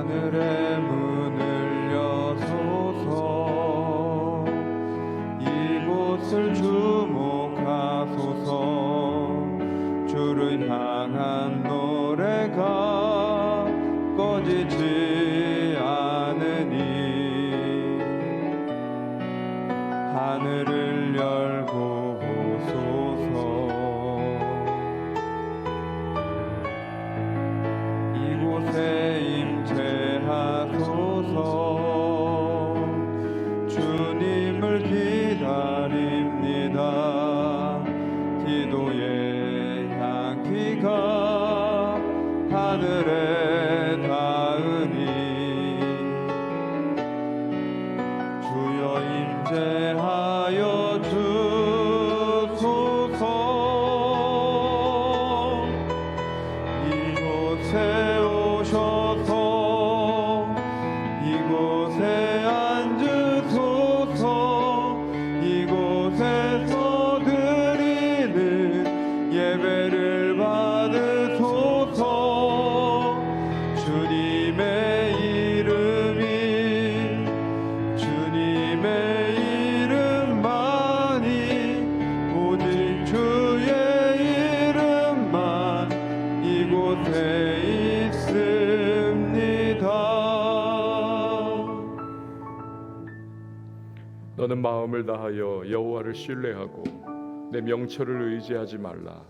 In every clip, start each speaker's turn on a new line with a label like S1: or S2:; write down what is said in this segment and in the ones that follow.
S1: 하늘의 문을 여소서. 이곳을 주목하소서. 주를 향한 노래가 꺼지지 않으니 하늘을 열고 보소서. 이곳에 임재하소서. 주님을 기다립니다. 기도의 향기가 하늘에 닿으니 주여 임재하여 주소서. 이곳에 오셔서 이곳에 앉으소서. 이곳에서 드리는 예배를 받으소서. 주님의 이름만이 오직 주의 이름만 이곳에 있습니다.
S2: 너는 마음을 다하여 여호와를 신뢰하고 내 명철을 의지하지 말라.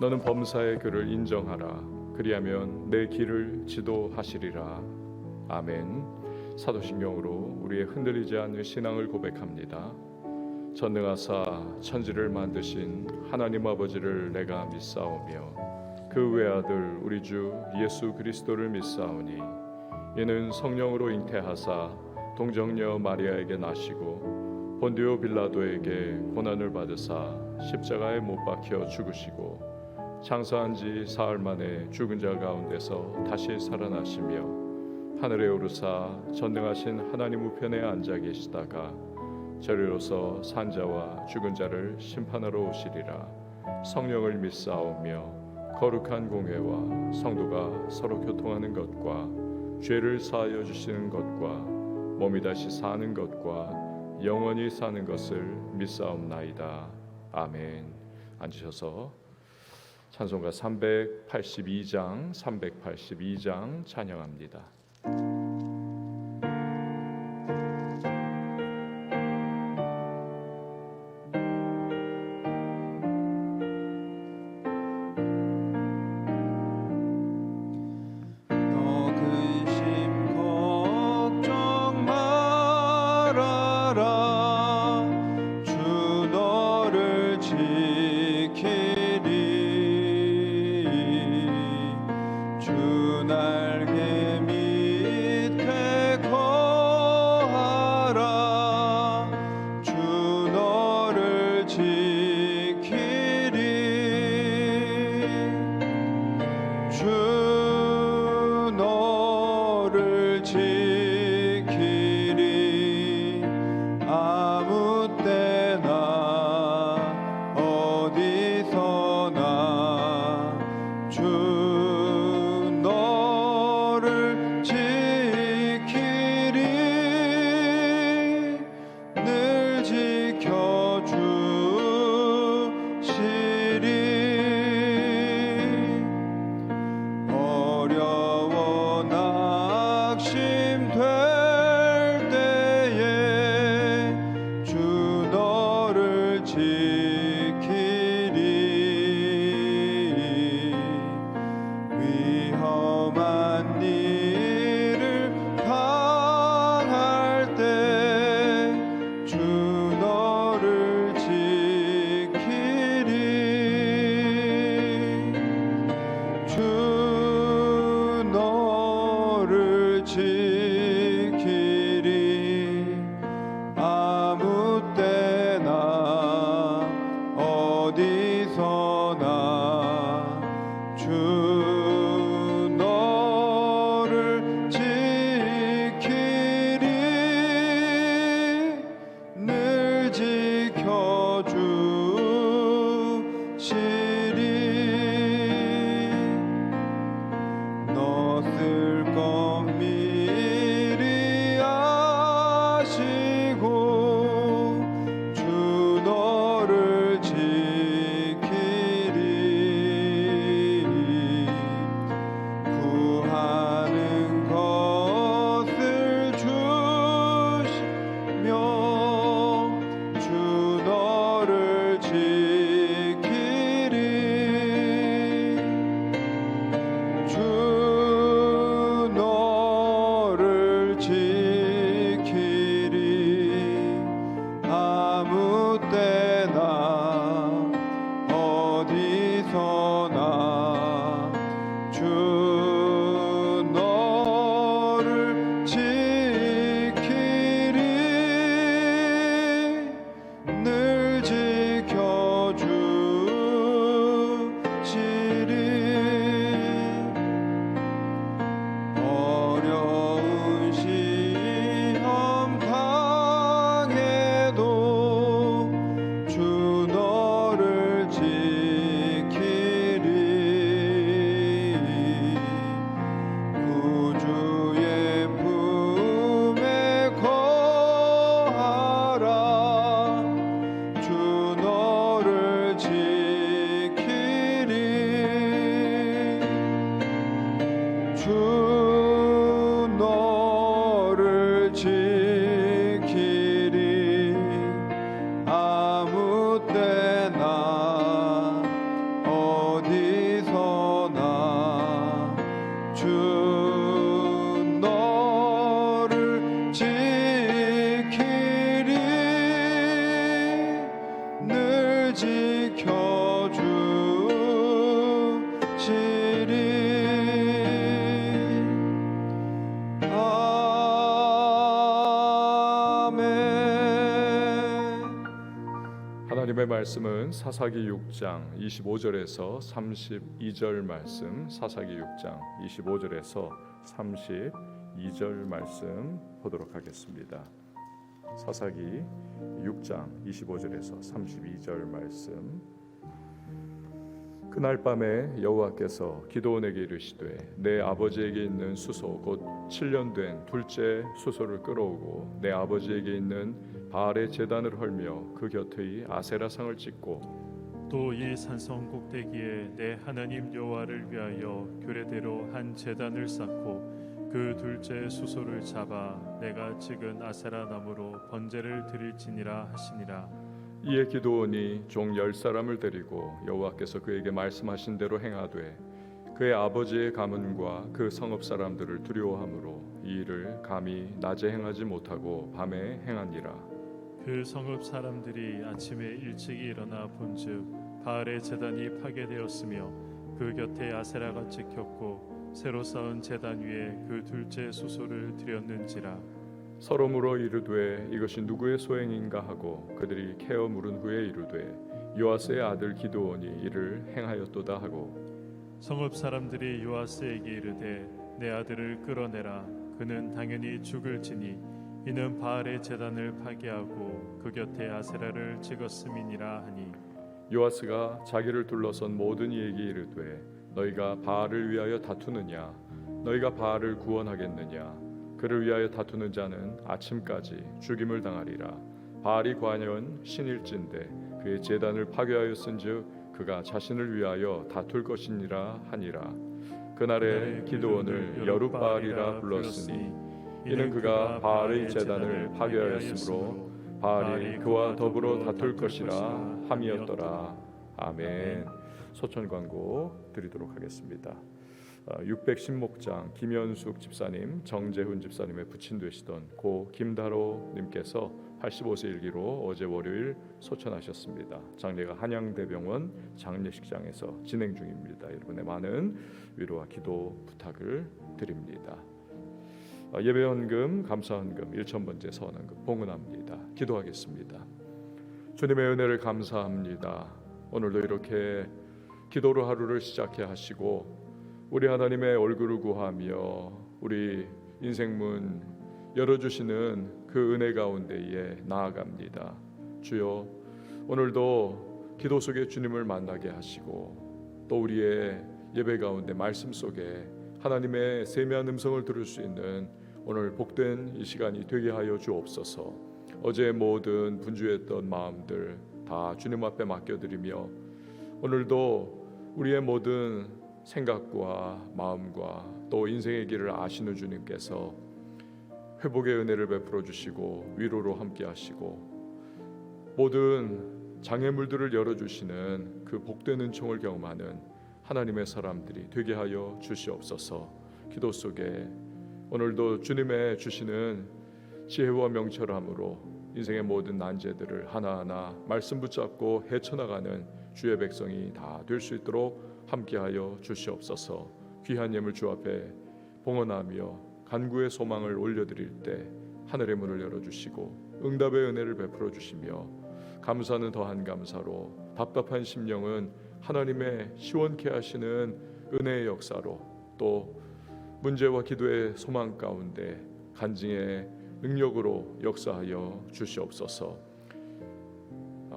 S2: 너는 범사의 그를 인정하라. 그리하면 내 길을 지도하시리라. 아멘. 사도신경으로 우리의 흔들리지 않는 신앙을 고백합니다. 전능하사 천지를 만드신 하나님 아버지를 내가 믿사오며 그 외아들 우리 주 예수 그리스도를 믿사오니 이는 성령으로 잉태하사 동정녀 마리아에게 나시고 본디오 빌라도에게 고난을 받으사 십자가에 못 박혀 죽으시고 장사한 지 사흘 만에 죽은 자 가운데서 다시 살아나시며 하늘에 오르사 전능하신 하나님 우편에 앉아 계시다가 저리로서 산자와 죽은 자를 심판하러 오시리라. 성령을 믿사오며 거룩한 공회와 성도가 서로 교통하는 것과 죄를 사하여 주시는 것과 몸이 다시 사는 것과 영원히 사는 것을 믿사옵나이다. 아멘. 앉으셔서 찬송가 382장 찬양합니다.
S1: 주 너를
S2: 하나님의 말씀은 사사기 6장 25절에서 32절 말씀, 사사기 6장 25절에서 32절 말씀 보도록 하겠습니다. 사사기 6장 25절에서 32절 말씀. 그날 밤에 여호와께서 기드온에게 이르시되 내 아버지에게 있는 수소 곧 7년 된 둘째 수소를 끌어오고 내 아버지에게 있는 바알의 제단을 헐며 그 곁의 아세라상을 찍고
S3: 또 이 산성 꼭대기에 내 하나님 여호와를 위하여 규례대로 한 제단을 쌓고 그 둘째 수소를 잡아 내가 찍은 아세라 나무로 번제를 드릴지니라 하시니라.
S2: 이에 기드온이 종 10사람을 데리고 여호와께서 그에게 말씀하신 대로 행하되 그의 아버지의 가문과 그 성읍 사람들을 두려워하므로 이 일을 감히 낮에 행하지 못하고 밤에 행하니라.
S3: 그 성읍 사람들이 아침에 일찍이 일어나 본즉 바알의 제단이 파괴되었으며 그 곁에 아세라가 찍혔고 새로 쌓은 제단 위에 그 둘째 수소를 드렸는지라.
S2: 서로 물어 이르되 이것이 누구의 소행인가 하고 그들이 캐어 물은 후에 이르되 요아스의 아들 기드온이 이를 행하였도다 하고
S3: 성읍 사람들이 요아스에게 이르되 내 아들을 끌어내라. 그는 당연히 죽을지니 이는 바알의 제단을 파괴하고 그 곁에 아세라를 찍었음이니라 하니
S2: 요아스가 자기를 둘러선 모든 이에게 이르되 너희가 바알을 위하여 다투느냐 너희가 바알을 구원하겠느냐 그를 위하여 다투는 자는 아침까지 죽임을 당하리라. 바알이 과연 신일진데 그의 제단을 파괴하였은즉 그가 자신을 위하여 다툴 것이니라 하니라. 그날에 기드온을 여룻바알이라 불렀으니 이는 그가 바알의 제단을 파괴하였으므로 바알이 그와 더불어 다툴 것이라 함이었더라. 아멘. 소천 광고 드리도록 하겠습니다. 610목장 김현숙 집사님, 정재훈 집사님의 부친 되시던 고 김다로 님께서 85세 일기로 어제 월요일 소천하셨습니다. 장례가 한양대병원 장례식장에서 진행 중입니다. 여러분의 많은 위로와 기도 부탁을 드립니다. 예배헌금, 감사헌금, 1,000번째 서원헌금 봉헌합니다. 기도하겠습니다. 주님의 은혜를 감사합니다. 오늘도 이렇게 기도로 하루를 시작해 하시고 우리 하나님의 얼굴을 구하며 우리 인생문 열어주시는 그 은혜 가운데에 나아갑니다. 주여, 오늘도 기도 속에 주님을 만나게 하시고 또 우리의 예배 가운데 말씀 속에 하나님의 세미한 음성을 들을 수 있는 오늘 복된 이 시간이 되게 하여 주옵소서. 어제 모든 분주했던 마음들 다 주님 앞에 맡겨드리며 오늘도 우리의 모든 생각과 마음과 또 인생의 길을 아시는 주님께서 회복의 은혜를 베풀어 주시고 위로로 함께 하시고 모든 장애물들을 열어주시는 그 복된 은총을 경험하는 하나님의 사람들이 되게 하여 주시옵소서. 기도 속에 오늘도 주님의 주시는 지혜와 명철함으로 인생의 모든 난제들을 하나하나 말씀 붙잡고 헤쳐나가는 주의 백성이 다 될 수 있도록 함께하여 주시옵소서. 귀한 예물 주 앞에 봉헌하며 간구의 소망을 올려드릴 때 하늘의 문을 열어주시고 응답의 은혜를 베풀어 주시며 감사는 더한 감사로 답답한 심령은 하나님의 시원케 하시는 은혜의 역사로 또 문제와 기도의 소망 가운데 간증의 능력으로 역사하여 주시옵소서.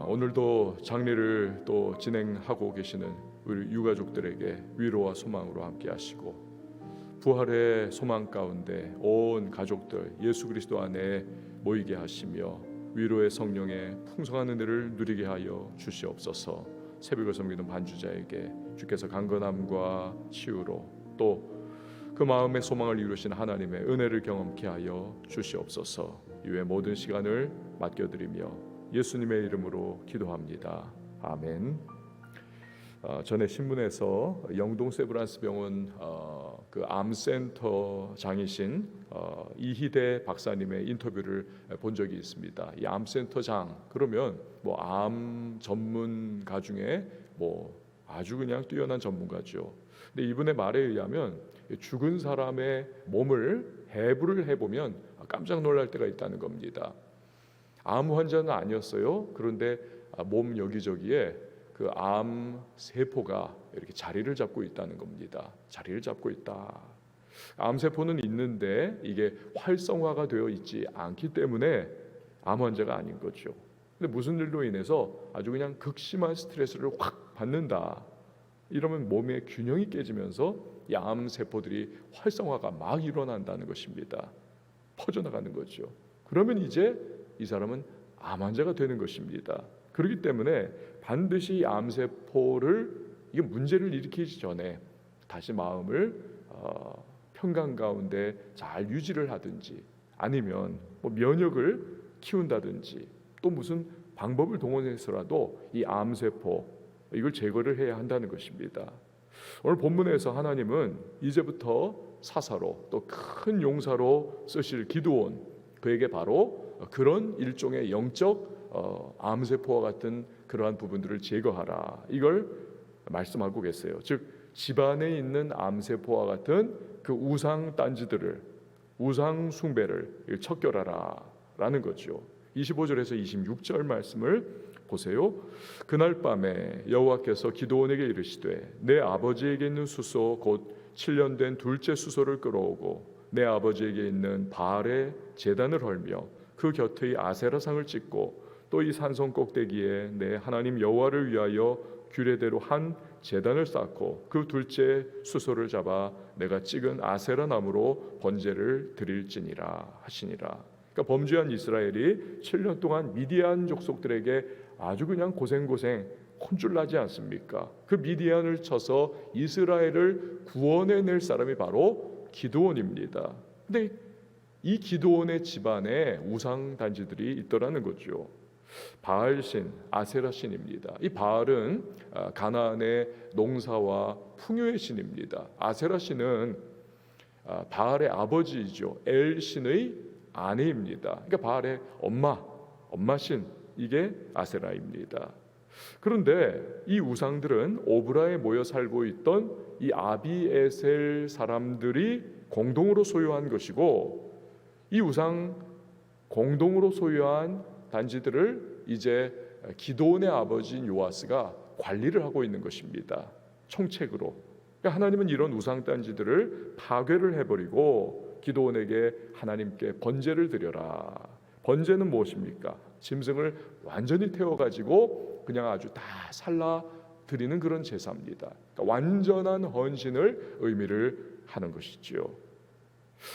S2: 오늘도 장례를 또 진행하고 계시는 우리 유가족들에게 위로와 소망으로 함께 하시고 부활의 소망 가운데 온 가족들 예수 그리스도 안에 모이게 하시며 위로의 성령의 풍성한 은혜를 누리게 하여 주시옵소서. 새벽을 섬기는 반주자에게 주께서 강건함과 치유로 또 그 마음의 소망을 이루신 하나님의 은혜를 경험케 하여 주시옵소서. 이외 모든 시간을 맡겨드리며 예수님의 이름으로 기도합니다. 아멘. 전에 신문에서 영동 세브란스 병원 그 암센터 장이신 이희대 박사님의 인터뷰를 본 적이 있습니다. 이 암센터장 그러면 뭐 암 전문가 중에 뭐 아주 그냥 뛰어난 전문가죠. 근데 이분의 말에 의하면 죽은 사람의 몸을 해부를 해보면 깜짝 놀랄 때가 있다는 겁니다. 암 환자는 아니었어요. 그런데 몸 여기저기에 그 암 세포가 이렇게 자리를 잡고 있다는 겁니다. 자리를 잡고 있다. 암 세포는 있는데 이게 활성화가 되어 있지 않기 때문에 암 환자가 아닌 거죠. 근데 무슨 일로 인해서 아주 그냥 극심한 스트레스를 확 받는다. 이러면 몸의 균형이 깨지면서 이 암 세포들이 활성화가 막 일어난다는 것입니다. 퍼져나가는 거죠. 그러면 이제 이 사람은 암 환자가 되는 것입니다. 그렇기 때문에 반드시 암 세포를 이게 문제를 일으키기 전에 다시 마음을 평강 가운데 잘 유지를 하든지 아니면 뭐 면역을 키운다든지 또 무슨 방법을 동원해서라도 이 암 세포 이걸 제거를 해야 한다는 것입니다. 오늘 본문에서 하나님은 이제부터 사사로 또 큰 용사로 쓰실 기드온 그에게 바로 그런 일종의 영적 암세포와 같은 그러한 부분들을 제거하라 이걸 말씀하고 계세요. 즉 집안에 있는 암세포와 같은 그 우상 딴지들을 우상 숭배를 척결하라 라는 거죠. 25절에서 26절 말씀을 보세요. 그날 밤에 여호와께서 기드온에게 이르시되 내 아버지에게 있는 수소 곧 7년 된 둘째 수소를 끌어오고 내 아버지에게 있는 바알의 제단을 헐며 그 곁의 아세라상을 찍고 또 이 산성 꼭대기에 내 하나님 여호와를 위하여 규례대로 한 제단을 쌓고 그 둘째 수소를 잡아 내가 찍은 아세라 나무로 번제를 드릴지니라 하시니라. 그러니까 범죄한 이스라엘이 7년 동안 미디안 족속들에게 아주 그냥 고생 혼쭐 나지 않습니까? 그 미디안을 쳐서 이스라엘을 구원해낼 사람이 바로 기드온입니다. 근데 이 기드온의 집안에 우상 단지들이 있더라는 거죠. 바알신, 아세라신입니다. 이 바알은 가나안의 농사와 풍요의 신입니다. 아세라신은 바알의 아버지이죠. 엘신의 아내입니다. 그러니까 바알의 엄마신 이게 아세라입니다. 그런데 이 우상들은 오브라에 모여 살고 있던 이 아비에셀 사람들이 공동으로 소유한 것이고 이 우상 공동으로 소유한 단지들을 이제 기드온의 아버지인 요아스가 관리를 하고 있는 것입니다. 총책으로. 그러니까 하나님은 이런 우상 단지들을 파괴를 해버리고 기드온에게 하나님께 번제를 드려라. 번제는 무엇입니까? 짐승을 완전히 태워가지고 그냥 아주 다 살라 드리는 그런 제사입니다. 그러니까 완전한 헌신을 의미를 하는 것이지요.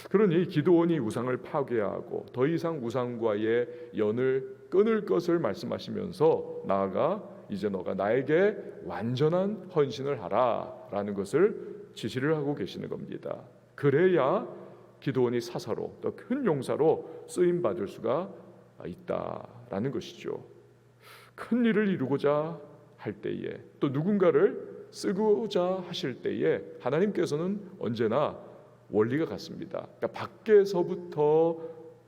S2: 그러니 기드온이 우상을 파괴하고 더 이상 우상과의 연을 끊을 것을 말씀하시면서 나아가 이제 너가 나에게 완전한 헌신을 하라라는 것을 지시를 하고 계시는 겁니다. 그래야 기드온이 사사로 또 큰 용사로 쓰임 받을 수가 있다라는 것이죠. 큰 일을 이루고자 할 때에 또 누군가를 쓰고자 하실 때에 하나님께서는 언제나 원리가 같습니다. 그러니까 밖에서부터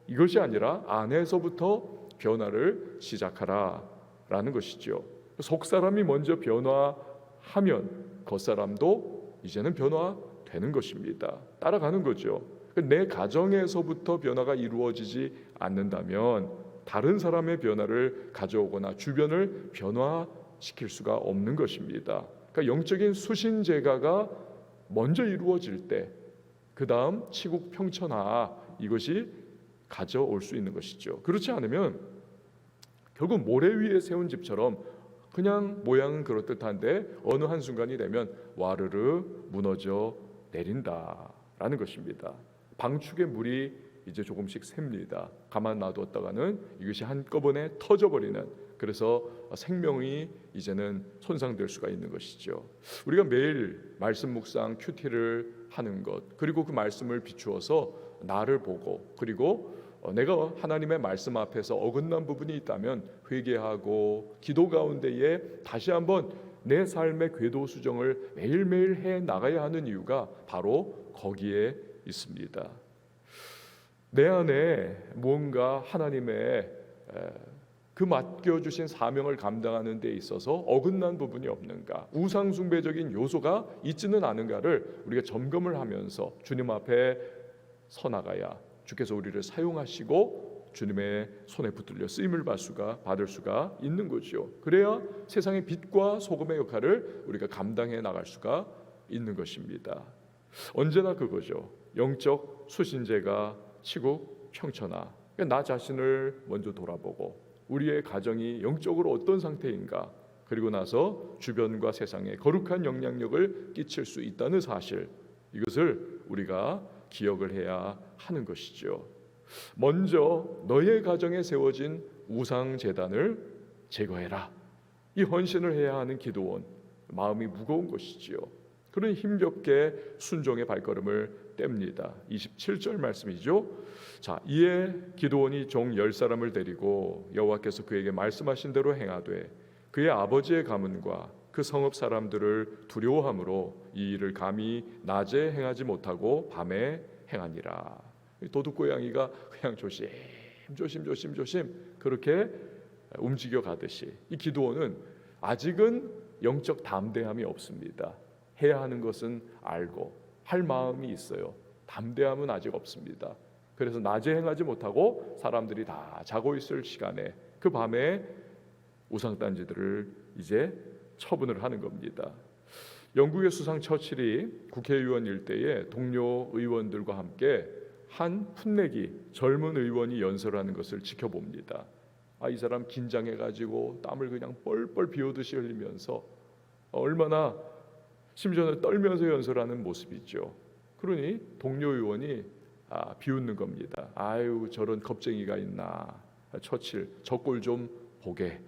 S2: 이것이 아니라 안에서부터 변화를 시작하라라는 것이죠. 속 사람이 먼저 변화하면 겉 사람도 이제는 변화되는 것입니다. 따라가는 거죠. 내 가정에서부터 변화가 이루어지지 않는다면 다른 사람의 변화를 가져오거나 주변을 변화시킬 수가 없는 것입니다. 그러니까 영적인 수신제가가 먼저 이루어질 때 그 다음 치국 평천하 이것이 가져올 수 있는 것이죠. 그렇지 않으면 결국 모래 위에 세운 집처럼 그냥 모양은 그럴듯한데 어느 한순간이 되면 와르르 무너져 내린다라는 것입니다. 방축의 물이 이제 조금씩 셉니다. 가만 놔두었다가는 이것이 한꺼번에 터져버리는, 그래서 생명이 이제는 손상될 수가 있는 것이죠. 우리가 매일 말씀 묵상 큐티를 하는 것, 그리고 그 말씀을 비추어서 나를 보고, 그리고 내가 하나님의 말씀 앞에서 어긋난 부분이 있다면 회개하고 기도 가운데에 다시 한번 내 삶의 궤도 수정을 매일매일 해 나가야 하는 이유가 바로 거기에 있습니다. 내 안에 무언가 하나님의 그 맡겨주신 사명을 감당하는 데 있어서 어긋난 부분이 없는가, 우상숭배적인 요소가 있지는 않은가를 우리가 점검을 하면서 주님 앞에 서 나가야 주께서 우리를 사용하시고 주님의 손에 붙들려 쓰임을 받을 수가 있는 거죠. 그래야 세상의 빛과 소금의 역할을 우리가 감당해 나갈 수가 있는 것입니다. 언제나 그거죠. 영적 수신제가 치국 평천하. 그러니까 나 자신을 먼저 돌아보고 우리의 가정이 영적으로 어떤 상태인가, 그리고 나서 주변과 세상에 거룩한 영향력을 끼칠 수 있다는 사실, 이것을 우리가 기억을 해야 하는 것이죠. 먼저 너의 가정에 세워진 우상 제단을 제거해라. 이 헌신을 해야 하는 기도원, 마음이 무거운 것이지요. 그런 힘겹게 순종의 발걸음을 뗍니다. 27절 말씀이죠. 자, 이에 기드온이 종 10사람을 데리고 여호와께서 그에게 말씀하신 대로 행하되 그의 아버지의 가문과 그 성읍 사람들을 두려워함으로 이 일을 감히 낮에 행하지 못하고 밤에 행하니라. 도둑고양이가 그냥 조심 그렇게 움직여 가듯이 이 기드온은 아직은 영적 담대함이 없습니다. 해야 하는 것은 알고 할 마음이 있어요. 담대함은 아직 없습니다. 그래서 낮에 행하지 못하고 사람들이 다 자고 있을 시간에 그 밤에 우상단지들을 이제 처분을 하는 겁니다. 영국의 수상 처칠이 국회의원 일대에 동료 의원들과 함께 한 풋내기 젊은 의원이 연설하는 것을 지켜봅니다. 이 사람 긴장해가지고 땀을 그냥 뻘뻘 비오듯이 흘리면서 얼마나 심지어는 떨면서 연설하는 모습이죠. 그러니 동료 의원이 비웃는 겁니다. 아유, 저런 겁쟁이가 있나. 처칠, 저 꼴 좀 보게.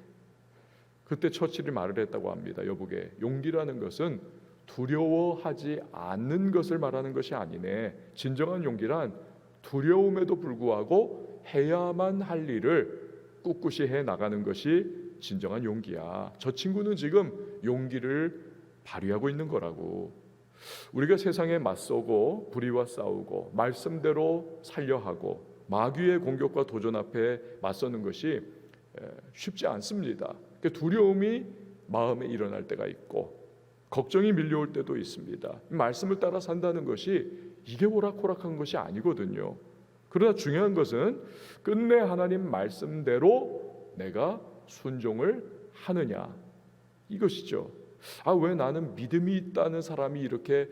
S2: 그때 처칠이 말을 했다고 합니다. 여보게, 용기라는 것은 두려워하지 않는 것을 말하는 것이 아니네. 진정한 용기란 두려움에도 불구하고 해야만 할 일을 꿋꿋이 해 나가는 것이 진정한 용기야. 저 친구는 지금 용기를 발휘하고 있는 거라고. 우리가 세상에 맞서고 불의와 싸우고 말씀대로 살려 하고 마귀의 공격과 도전 앞에 맞서는 것이 쉽지 않습니다. 두려움이 마음에 일어날 때가 있고 걱정이 밀려올 때도 있습니다. 말씀을 따라 산다는 것이 이게 오락호락한 것이 아니거든요. 그러나 중요한 것은 끝내 하나님 말씀대로 내가 순종을 하느냐, 이것이죠. 왜 나는 믿음이 있다는 사람이 이렇게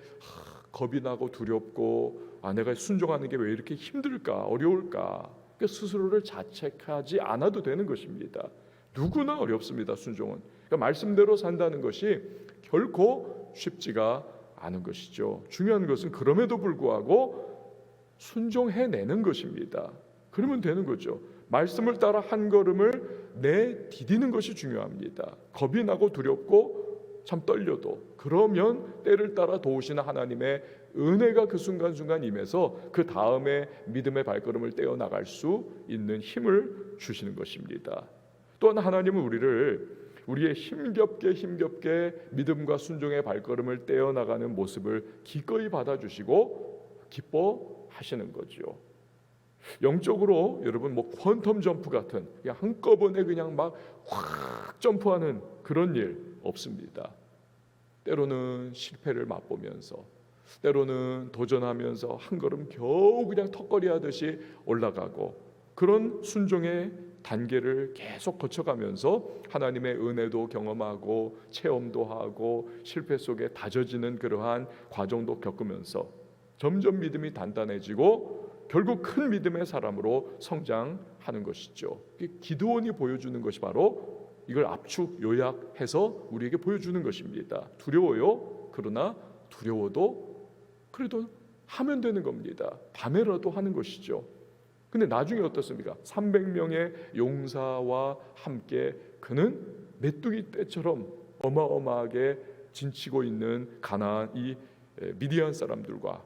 S2: 겁이 나고 두렵고 내가 순종하는 게 왜 이렇게 힘들까, 어려울까? 스스로를 자책하지 않아도 되는 것입니다. 누구나 어렵습니다. 순종은. 그러니까 말씀대로 산다는 것이 결코 쉽지가 않은 것이죠. 중요한 것은 그럼에도 불구하고 순종해내는 것입니다. 그러면 되는 거죠. 말씀을 따라 한 걸음을 내디디는 것이 중요합니다. 겁이 나고 두렵고 참 떨려도 그러면 때를 따라 도우시는 하나님의 은혜가 그 순간순간 임해서 그 다음에 믿음의 발걸음을 떼어나갈 수 있는 힘을 주시는 것입니다. 또한 하나님은 우리의 힘겹게 믿음과 순종의 발걸음을 떼어나가는 모습을 기꺼이 받아주시고 기뻐하시는 거죠. 영적으로 여러분 퀀텀 점프 같은 그냥 한꺼번에 그냥 막 확 점프하는 그런 일 없습니다. 때로는 실패를 맛보면서 때로는 도전하면서 한 걸음 겨우 그냥 턱걸이 하듯이 올라가고 그런 순종의 단계를 계속 거쳐가면서 하나님의 은혜도 경험하고 체험도 하고 실패 속에 다져지는 그러한 과정도 겪으면서 점점 믿음이 단단해지고 결국 큰 믿음의 사람으로 성장하는 것이죠. 기드온이 보여주는 것이 바로 이걸 압축 요약해서 우리에게 보여주는 것입니다. 두려워요. 그러나 두려워도 그래도 하면 되는 겁니다. 밤에라도 하는 것이죠. 근데 나중에 어떻습니까? 300명의 용사와 함께 그는 메뚜기 떼처럼 어마어마하게 진치고 있는 가나안 이 미디안 사람들과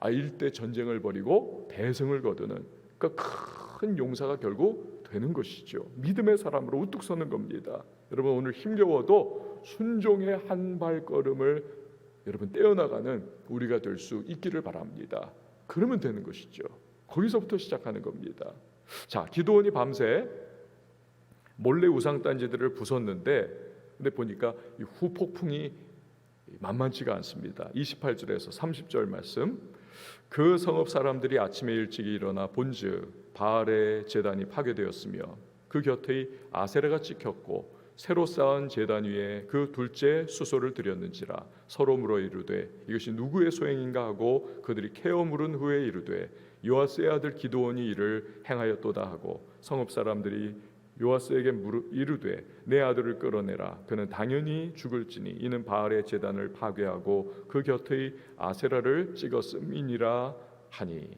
S2: 일대 전쟁을 벌이고 대승을 거두는 그러니까 큰 용사가 결국 되는 것이죠. 믿음의 사람으로 우뚝 서는 겁니다. 여러분 오늘 힘겨워도 순종의 한 발걸음을 여러분 떼어나가는 우리가 될 수 있기를 바랍니다. 그러면 되는 것이죠. 거기서부터 시작하는 겁니다. 자, 기드온이 밤새 몰래 우상단지들을 부쉈는데 근데 보니까 이 후폭풍이 만만치가 않습니다. 28절에서 30절 말씀 그 성읍 사람들이 아침에 일찍 일어나 본즉 바알의 제단이 파괴되었으며 그 곁의 아세라가 찍혔고 새로 쌓은 제단 위에 그 둘째 수소를 드렸는지라 서로 물어 이르되 이것이 누구의 소행인가 하고 그들이 캐어 물은 후에 이르되 요아스의 아들 기드온이 이를 행하였도다 하고 성읍 사람들이 요아스에게 이르되 내 아들을 끌어내라 그는 당연히 죽을지니 이는 바알의 제단을 파괴하고 그 곁의 아세라를 찍었음이니라 하니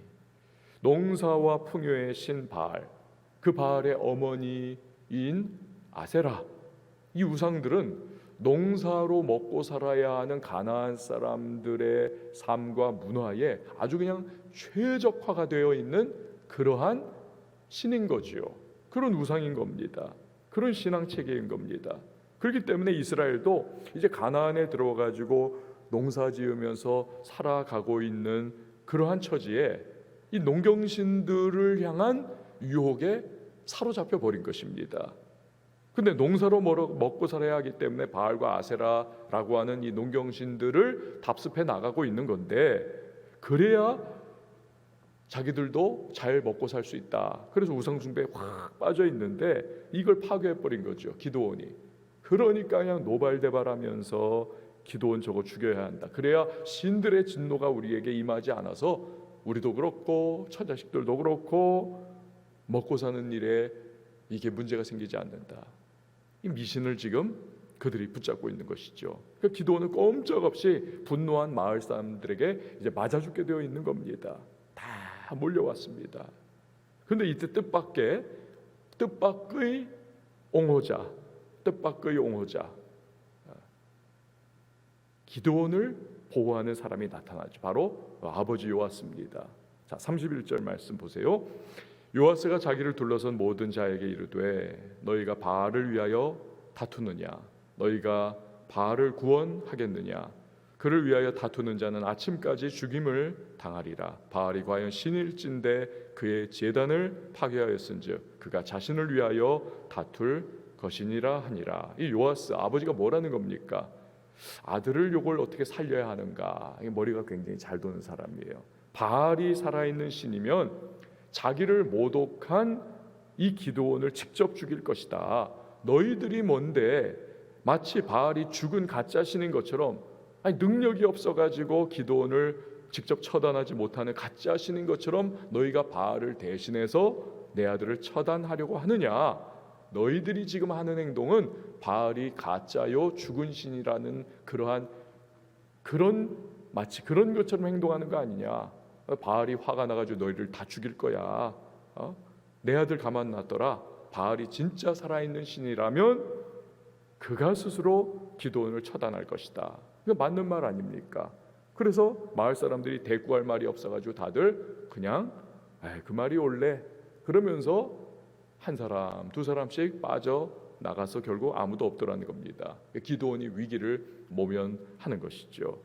S2: 농사와 풍요의 신 바알 그 바알의 어머니인 아세라 이 우상들은 농사로 먹고 살아야 하는 가나안 사람들의 삶과 문화에 아주 그냥 최적화가 되어 있는 그러한 신인 거지요. 그런 우상인 겁니다. 그런 신앙 체계인 겁니다. 그렇기 때문에 이스라엘도 이제 가나안에 들어가지고 농사 지으면서 살아가고 있는 그러한 처지에 이 농경신들을 향한 유혹에 사로잡혀 버린 것입니다. 근데 농사로 먹고 살아야 하기 때문에 바알과 아세라라고 하는 이 농경신들을 답습해 나가고 있는 건데 그래야 자기들도 잘 먹고 살 수 있다. 그래서 우상 숭배에 확 빠져 있는데 이걸 파괴해 버린 거죠. 기드온이. 그러니까 그냥 노발대발하면서 기드온 저거 죽여야 한다. 그래야 신들의 진노가 우리에게 임하지 않아서 우리도 그렇고 처자식들도 그렇고 먹고 사는 일에 이게 문제가 생기지 않는다. 이 미신을 지금 그들이 붙잡고 있는 것이죠. 그러니까 기드온은 꼼짝없이 분노한 마을 사람들에게 이제 맞아 죽게 되어 있는 겁니다. 다 몰려왔습니다. 그런데 이때 뜻밖의 옹호자 기드온을 보호하는 사람이 나타나죠. 바로 아버지 요아스입니다. 자, 31절 말씀 보세요. 요아스가 자기를 둘러선 모든 자에게 이르되 너희가 바알을 위하여 다투느냐 너희가 바알을 구원하겠느냐 그를 위하여 다투는 자는 아침까지 죽임을 당하리라. 바알이 과연 신일진데 그의 제단을 파괴하였은즉 그가 자신을 위하여 다툴 것이니라 하니라. 이 요아스 아버지가 뭐라는 겁니까? 아들을 요걸 어떻게 살려야 하는가. 머리가 굉장히 잘 도는 사람이에요. 바알이 살아있는 신이면 자기를 모독한 이 기드온을 직접 죽일 것이다. 너희들이 뭔데 마치 바알이 죽은 가짜 신인 것처럼 능력이 없어가지고 기드온을 직접 처단하지 못하는 가짜 신인 것처럼 너희가 바알을 대신해서 내 아들을 처단하려고 하느냐. 너희들이 지금 하는 행동은 바알이 가짜요 죽은 신이라는 마치 그런 것처럼 행동하는 거 아니냐. 바알이 화가 나가지고 너희를 다 죽일 거야. 내 아들 가만 놔둬라. 바알이 진짜 살아있는 신이라면 그가 스스로 기드온을 처단할 것이다. 이거 맞는 말 아닙니까? 그래서 마을 사람들이 대꾸할 말이 없어가지고 다들 그냥 그 말이 옳네 그러면서 한 사람 두 사람씩 빠져 나가서 결국 아무도 없더라는 겁니다. 기드온이 위기를 모면하는 것이죠.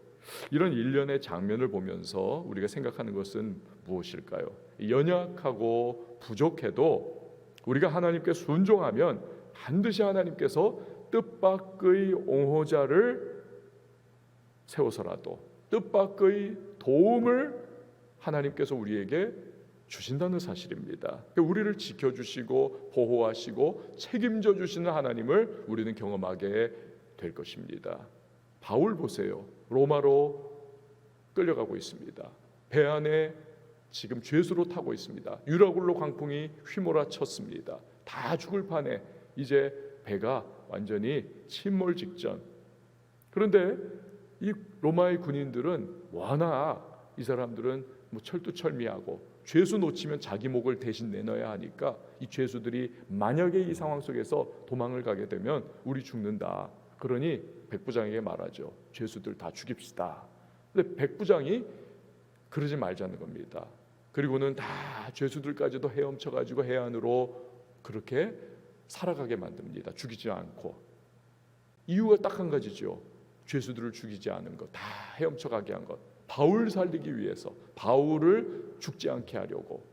S2: 이런 일련의 장면을 보면서 우리가 생각하는 것은 무엇일까요? 연약하고 부족해도 우리가 하나님께 순종하면 반드시 하나님께서 뜻밖의 옹호자를 세워서라도 뜻밖의 도움을 하나님께서 우리에게 주신다는 사실입니다. 우리를 지켜주시고 보호하시고 책임져 주시는 하나님을 우리는 경험하게 될 것입니다. 바울 보세요. 로마로 끌려가고 있습니다. 배 안에 지금 죄수로 타고 있습니다. 유라굴로 광풍이 휘몰아쳤습니다. 다 죽을 판에 이제 배가 완전히 침몰 직전. 그런데 이 로마의 군인들은 워낙 이 사람들은 철두철미하고 죄수 놓치면 자기 목을 대신 내놔야 하니까 이 죄수들이 만약에 이 상황 속에서 도망을 가게 되면 우리 죽는다. 그러니 백부장에게 말하죠. 죄수들 다 죽입시다. 근데 백부장이 그러지 말자는 겁니다. 그리고는 다 죄수들까지도 헤엄쳐가지고 해안으로 그렇게 살아가게 만듭니다. 죽이지 않고. 이유가 딱 한 가지죠. 죄수들을 죽이지 않은 것, 다 헤엄쳐가게 한 것. 바울 살리기 위해서, 바울을 죽지 않게 하려고.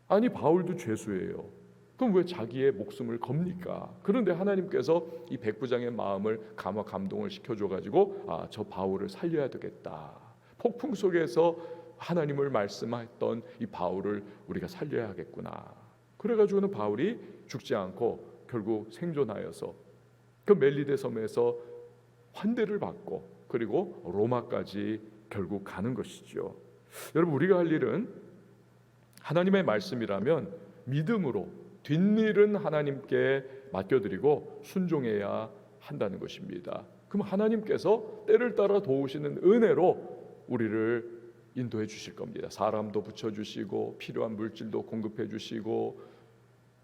S2: 아니 바울도 죄수예요. 그럼 왜 자기의 목숨을 겁니까? 그런데 하나님께서 이 백부장의 마음을 감동을 시켜줘가지고 저 바울을 살려야 되겠다. 폭풍 속에서 하나님을 말씀했던 이 바울을 우리가 살려야 하겠구나. 그래가지고는 바울이 죽지 않고 결국 생존하여서 그 멜리데 섬에서 환대를 받고 그리고 로마까지 결국 가는 것이죠. 여러분, 우리가 할 일은 하나님의 말씀이라면 믿음으로 뒷일은 하나님께 맡겨드리고 순종해야 한다는 것입니다. 그럼 하나님께서 때를 따라 도우시는 은혜로 우리를 인도해 주실 겁니다. 사람도 붙여주시고 필요한 물질도 공급해 주시고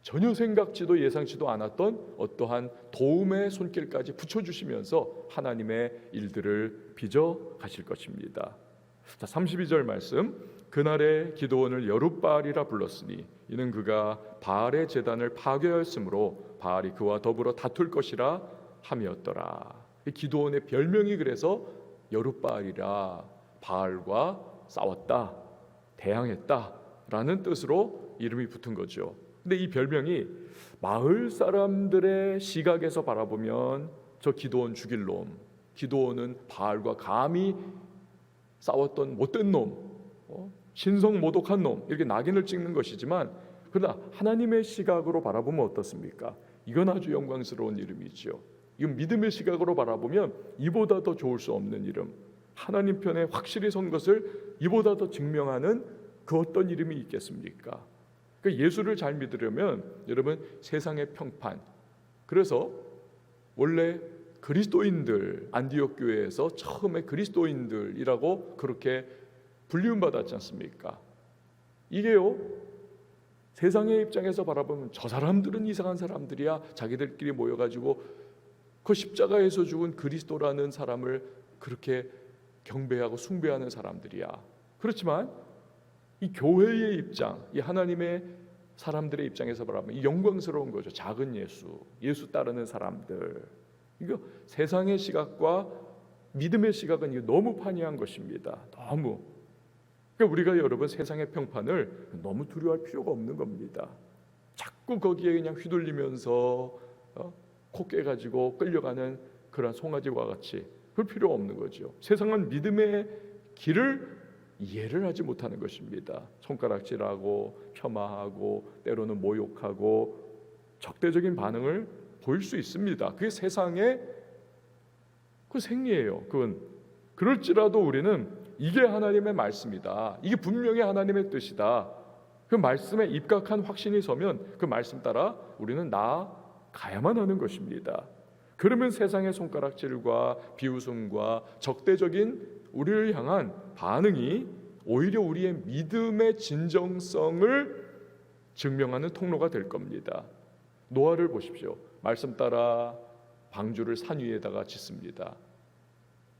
S2: 전혀 생각지도 예상치도 않았던 어떠한 도움의 손길까지 붙여주시면서 하나님의 일들을 빚어 가실 것입니다. 자, 32절 말씀. 그날에 기드온을 여룻바알이라 불렀으니 이는 그가 바알의 제단을 파괴하였으므로 바알이 그와 더불어 다툴 것이라 함이었더라. 이 기드온의 별명이 그래서 여룻바알이라, 바알과 싸웠다, 대항했다라는 뜻으로 이름이 붙은 거죠. 근데 이 별명이 마을 사람들의 시각에서 바라보면 저 기드온 죽일 놈, 기드온은 바알과 감히 싸웠던 못된 놈, 신성 모독한 놈, 이렇게 낙인을 찍는 것이지만, 그러나 하나님의 시각으로 바라보면 어떻습니까? 이건 아주 영광스러운 이름이죠. 이건 믿음의 시각으로 바라보면 이보다 더 좋을 수 없는 이름, 하나님 편에 확실히 선 것을 이보다 더 증명하는 그 어떤 이름이 있겠습니까? 그러니까 예수를 잘 믿으려면 여러분, 세상의 평판, 그래서 원래 그리스도인들, 안디옥 교회에서 처음에 그리스도인들이라고 그렇게 불리움 받았지 않습니까? 이게요, 세상의 입장에서 바라보면 저 사람들은 이상한 사람들이야, 자기들끼리 모여가지고 그 십자가에서 죽은 그리스도라는 사람을 그렇게 경배하고 숭배하는 사람들이야. 그렇지만 이 교회의 입장, 이 하나님의 사람들의 입장에서 바라보면 이 영광스러운 거죠. 작은 예수, 예수 따르는 사람들. 이거 세상의 시각과 믿음의 시각은 이거 너무 판이한 것입니다. 너무. 그러니까 우리가 여러분 세상의 평판을 너무 두려워할 필요가 없는 겁니다. 자꾸 거기에 그냥 휘둘리면서 코 깨가지고 끌려가는 그런 송아지와 같이 그럴 필요 없는 거죠. 세상은 믿음의 길을 이해를 하지 못하는 것입니다. 손가락질하고 폄하하고 때로는 모욕하고 적대적인 반응을 보일 수 있습니다. 그게 세상의 그 생리예요. 그건 그럴지라도 우리는 이게 하나님의 말씀이다, 이게 분명히 하나님의 뜻이다, 그 말씀에 입각한 확신이 서면 그 말씀 따라 우리는 나아가야만 하는 것입니다. 그러면 세상의 손가락질과 비웃음과 적대적인 우리를 향한 반응이 오히려 우리의 믿음의 진정성을 증명하는 통로가 될 겁니다. 노아를 보십시오. 말씀 따라 방주를 산 위에다가 짓습니다.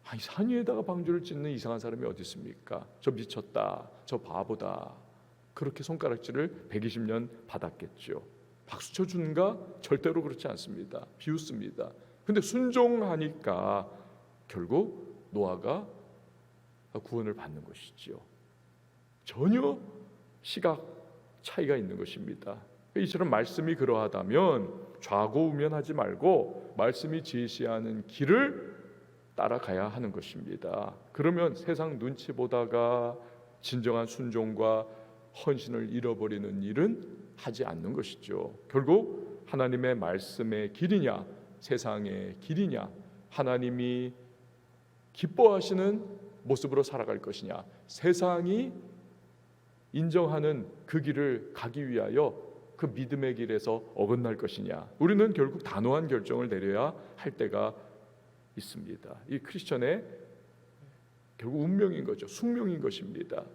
S2: 아니, 산 위에다가 방주를 짓는 이상한 사람이 어디 있습니까? 저 미쳤다, 저 바보다, 그렇게 손가락질을 120년 받았겠죠. 박수 쳐주는가? 절대로 그렇지 않습니다. 비웃습니다. 근데 순종하니까 결국 노아가 구원을 받는 것이지요. 전혀 시각 차이가 있는 것입니다. 이처럼 말씀이 그러하다면 좌고우면하지 말고 말씀이 제시하는 길을 따라가야 하는 것입니다. 그러면 세상 눈치 보다가 진정한 순종과 헌신을 잃어버리는 일은 하지 않는 것이죠. 결국 하나님의 말씀의 길이냐, 세상의 길이냐, 하나님이 기뻐하시는 모습으로 살아갈 것이냐, 세상이 인정하는 그 길을 가기 위하여 그 믿음의 길에서 어긋날 것이냐, 우리는 결국 단호한 결정을 내려야 할 때가 있습니다. 이 크리스천의 결국 운명인 거죠. 숙명인 것입니다.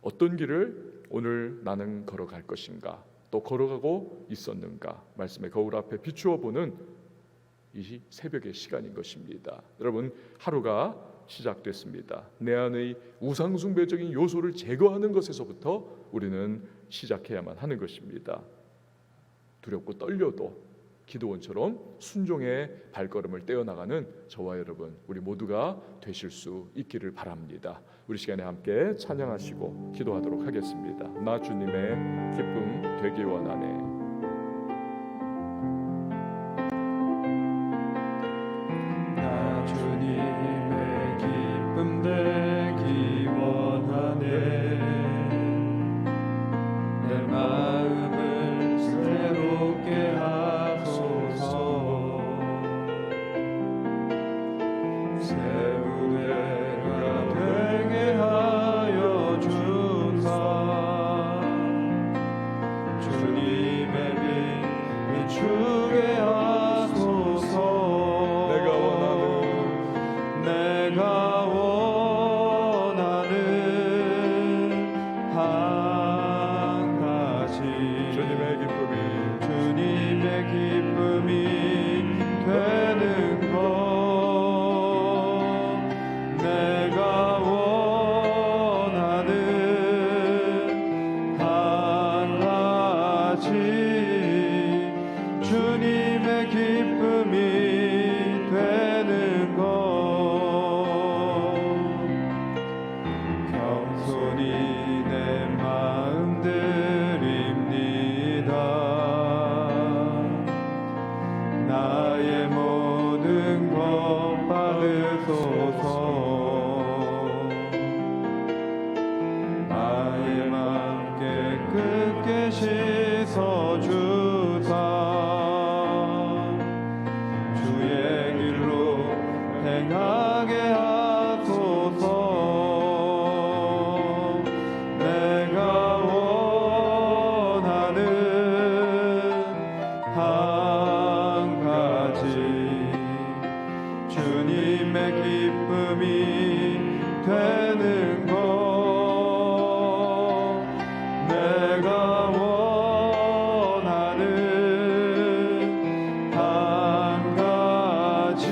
S2: 어떤 길을 오늘 나는 걸어갈 것인가, 또 걸어가고 있었는가, 말씀의 거울 앞에 비추어 보는 이 새벽의 시간인 것입니다. 여러분, 하루가 시작됐습니다. 내 안의 우상숭배적인 요소를 제거하는 것에서부터 우리는 시작해야만 하는 것입니다. 두렵고 떨려도 기드온처럼 순종의 발걸음을 떼어나가는 저와 여러분, 우리 모두가 되실 수 있기를 바랍니다. 우리 시간에 함께 찬양하시고 기도하도록 하겠습니다. 나 주님의 기쁨 되기 원하네.
S1: 나 주님의 기쁨 되 한 가지
S2: 주님의
S1: 기쁨이 되는 것 내가 원하는 한 가지 주님의 기쁨이 되는 것 겸손히 내 마음 드립니다 나의 모든 것 받으소서 나의 맘 깨끗게 씻어주사 주의 길로 행하게 하소서 내가 원하는 한 가지 주님의 기쁨이 되는 것 내가 원하는 한 가지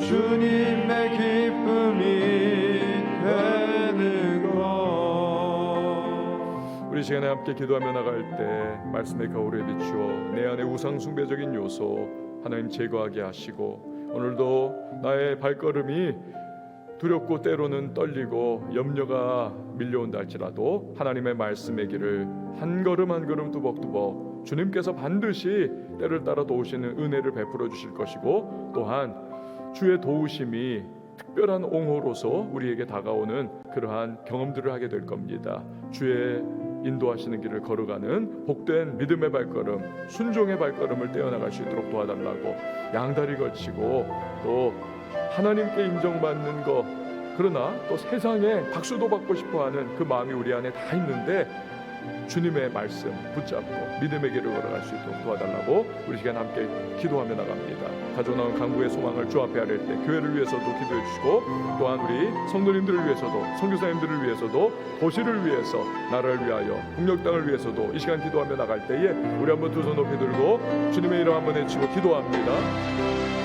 S1: 주님의 기쁨이 되는 것
S2: 우리 시간에 함께 기도하며 나갈 때 말씀의 거울에 비추어 내 안에 우상 숭배적인 요소 하나님 제거하게 하시고 오늘도 나의 발걸음이 두렵고 때로는 떨리고 염려가 밀려온다 할지라도 하나님의 말씀의 길을 한 걸음 한 걸음 두벅두벅 주님께서 반드시 때를 따라 도우시는 은혜를 베풀어 주실 것이고 또한 주의 도우심이 특별한 옹호로서 우리에게 다가오는 그러한 경험들을 하게 될 겁니다. 주의 인도하시는 길을 걸어가는 복된 믿음의 발걸음, 순종의 발걸음을 떼어나갈 수 있도록 도와달라고 양다리 걸치고 또 하나님께 인정받는 것 그러나 또 세상에 박수도 받고 싶어하는 그 마음이 우리 안에 다 있는데 주님의 말씀 붙잡고 믿음의 길을 걸어갈 수 있도록 도와달라고 우리 시간 함께 기도하며 나갑니다. 가져나온 강구의 소망을 주 앞에 아랠 때 교회를 위해서도 기도해 주시고 또한 우리 성도님들을 위해서도 선교사님들을 위해서도 도시를 위해서 나라를 위하여 북녘 땅을 위해서도 이 시간 기도하며 나갈 때에 우리 한번 두 손 높이 들고 주님의 이름 한번 외치고 기도합니다.